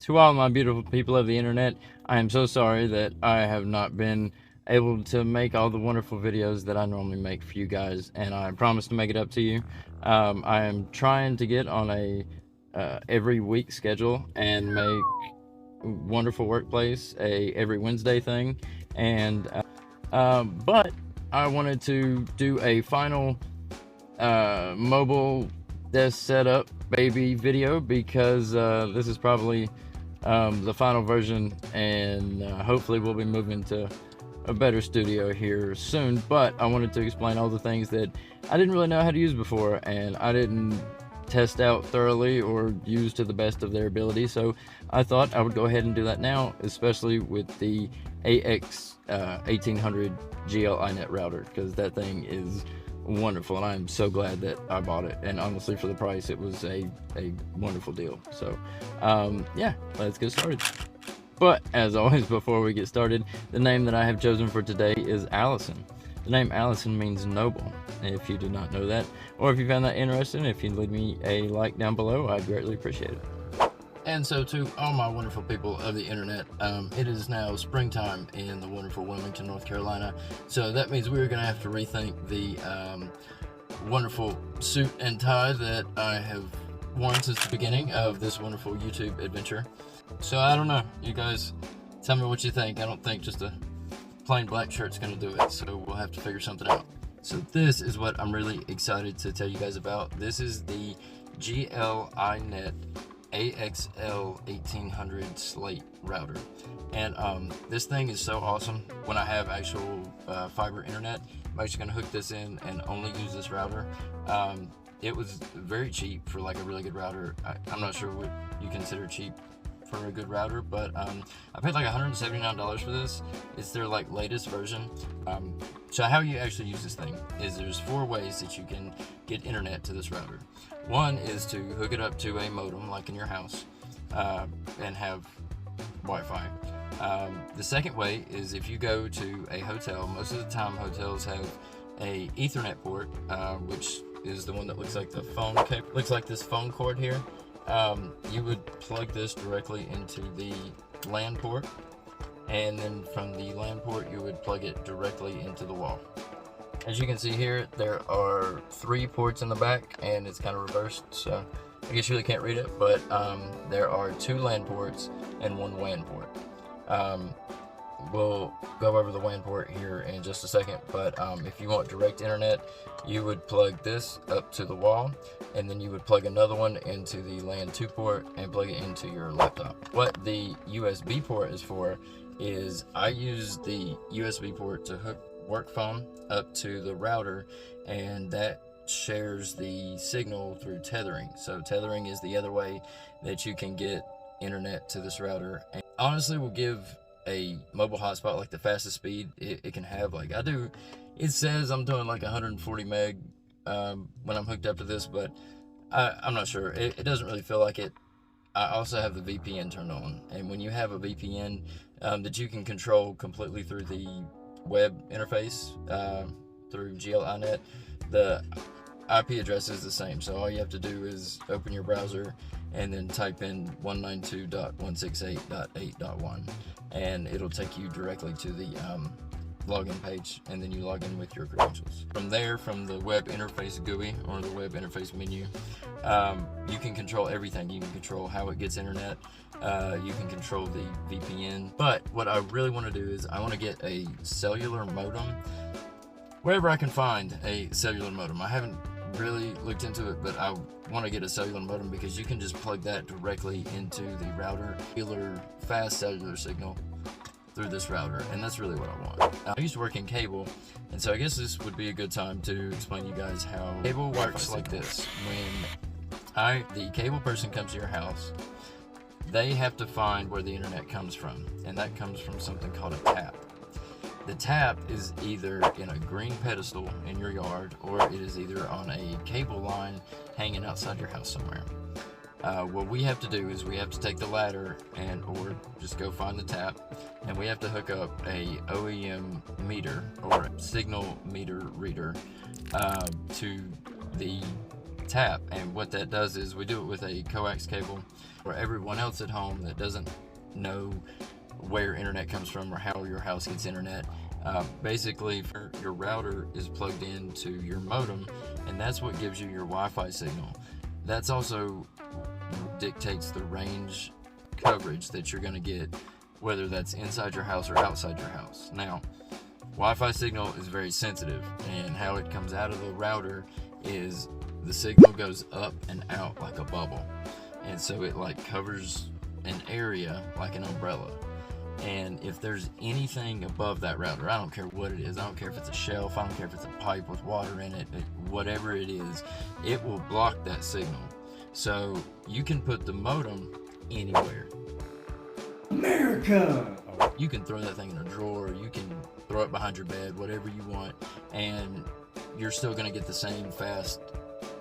To all my beautiful people of the internet, I am so sorry that I have not been able to make all the wonderful videos that I normally make for you guys, and I promise to make it up to you. I am trying to get on a every week schedule and make Wonderful Workplace a every Wednesday thing, and but I wanted to do a final mobile desk setup baby video because this is probably the final version, and hopefully we'll be moving to a better studio here soon. But I wanted to explain all the things that I didn't really know how to use before, and I didn't test out thoroughly or use to the best of their ability, so I thought I would go ahead and do that now, especially with the AX 1800 GL iNet router, because that thing is wonderful, and I'm so glad that I bought it. And honestly, for the price, it was a wonderful deal. So yeah, let's get started. But as always, before we get started, the name that I have chosen for today is Allison. The name Allison means noble, if you did not know that, or if you found that interesting. If you'd leave me a like down below, I'd greatly appreciate it. And so to all my wonderful people of the internet, it is now springtime in the wonderful Wilmington, North Carolina. So that means we're going to have to rethink the wonderful suit and tie that I have worn since the beginning of this wonderful YouTube adventure. So I don't know, you guys tell me what you think. I don't think just a plain black shirt's going to do it, so we'll have to figure something out. So this is what I'm really excited to tell you guys about. This is the GL iNet AXL 1800 slate router, and this thing is so awesome. When I have actual fiber internet, I'm actually going to hook this in and only use this router. It was very cheap for like a really good router. I'm not sure what you consider cheap for a good router, but I paid like $179 for this. It's their like latest version. So how you actually use this thing is there's 4 ways that you can get internet to this router. One is to hook it up to a modem like in your house and have Wi-Fi. The second way is if you go to a hotel. Most of the time hotels have a Ethernet port, which is the one that looks like the phone cable, looks like this phone cord here. You would plug this directly into the LAN port, and then from the LAN port you would plug it directly into the wall. As you can see here, there are 3 ports in the back, and it's kind of reversed, so I guess you really can't read it, but there are 2 LAN ports and 1 WAN port. We'll go over the WAN port here in just a second, but if you want direct internet, you would plug this up to the wall, and then you would plug another one into the LAN 2 port and plug it into your laptop. What the USB port is for is I use the USB port to hook work phone up to the router, and that shares the signal through tethering. So tethering is the other way that you can get internet to this router, and honestly will give a mobile hotspot like the fastest speed it can have. Like I do, it says I'm doing like 140 meg when I'm hooked up to this, but I'm not sure. It doesn't really feel like it. I also have the VPN turned on, and when you have a VPN that you can control completely through the web interface through GL iNet, the IP address is the same. So all you have to do is open your browser and then type in 192.168.8.1, and it'll take you directly to the login page, and then you log in with your credentials. From there, from the web interface GUI or the web interface menu, you can control everything. You can control how it gets internet, you can control the VPN, but what I really want to do is I want to get a cellular modem wherever I can find a cellular modem. I haven't really looked into it, but I want to get a cellular modem because you can just plug that directly into the router, fast cellular signal through this router, and that's really what I want. I used to work in cable, and so I guess this would be a good time to explain to you guys how cable works. Like this: when the cable person comes to your house, they have to find where the internet comes from, and that comes from something called a tap. The tap is either in a green pedestal in your yard, or it is either on a cable line hanging outside your house somewhere. What we have to do is we have to take the ladder or just go find the tap, and we have to hook up a OEM meter or a signal meter reader to the tap. And what that does is we do it with a coax cable for everyone else at home that doesn't know where internet comes from or how your house gets internet. Basically, your router is plugged into your modem, and that's what gives you your Wi-Fi signal. That's also dictates the range coverage that you're going to get, whether that's inside your house or outside your house. Now, Wi-Fi signal is very sensitive, and how it comes out of the router is the signal goes up and out like a bubble, and so it like covers an area like an umbrella. And if there's anything above that router, I don't care what it is, I don't care if it's a shelf, I don't care if it's a pipe with water in it, whatever it is, it will block that signal. So you can put the modem anywhere. America! You can throw that thing in a drawer, you can throw it behind your bed, whatever you want, and you're still going to get the same fast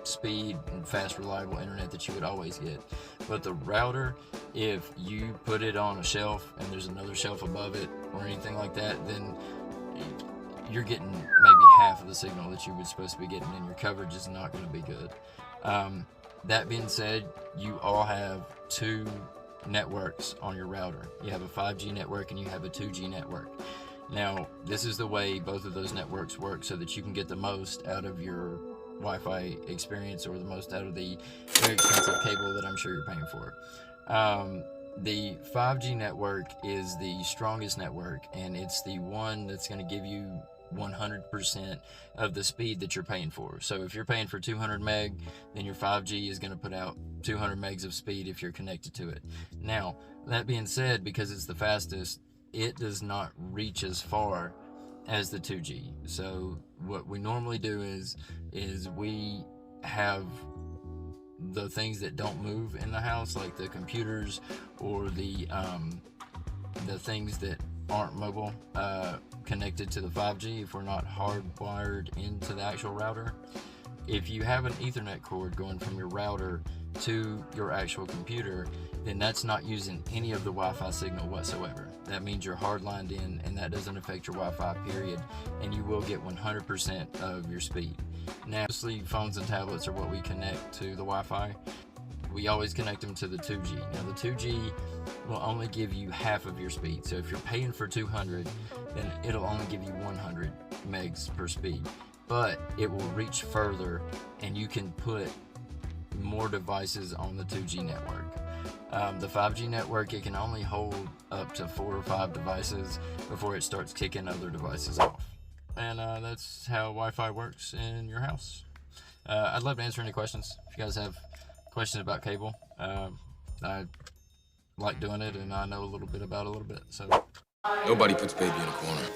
speed and fast reliable internet that you would always get. But the router, if you put it on a shelf and there's another shelf above it or anything like that, then you're getting maybe half of the signal that you were supposed to be getting, and your coverage is not going to be good. That being said, you all have two networks on your router. You have a 5G network and you have a 2G network. Now, this is the way both of those networks work so that you can get the most out of your Wi-Fi experience, or the most out of the very expensive cable that I'm sure you're paying for. The 5G network is the strongest network, and it's the one that's going to give you 100% of the speed that you're paying for. So if you're paying for 200 meg, then your 5G is going to put out 200 megs of speed if you're connected to it. Now, that being said, because it's the fastest, it does not reach as far as the 2G. So what we normally do is we have the things that don't move in the house, like the computers or the things that aren't mobile, connected to the 5G if we're not hardwired into the actual router. If you have an Ethernet cord going from your router to your actual computer, then that's not using any of the Wi-Fi signal whatsoever. That means you're hardlined in, and that doesn't affect your Wi-Fi, period, and you will get 100% of your speed. Now, obviously, phones and tablets are what we connect to the Wi-Fi. We always connect them to the 2G. Now, the 2G will only give you half of your speed. So if you're paying for 200, then it'll only give you 100 megs per speed. But it will reach further, and you can put more devices on the 2G network. The 5G network, it can only hold up to 4 or 5 devices before it starts kicking other devices off. And that's how Wi-Fi works in your house. I'd love to answer any questions. If you guys have questions about cable, I like doing it, and I know a little bit about it a little bit. So nobody puts baby in a corner.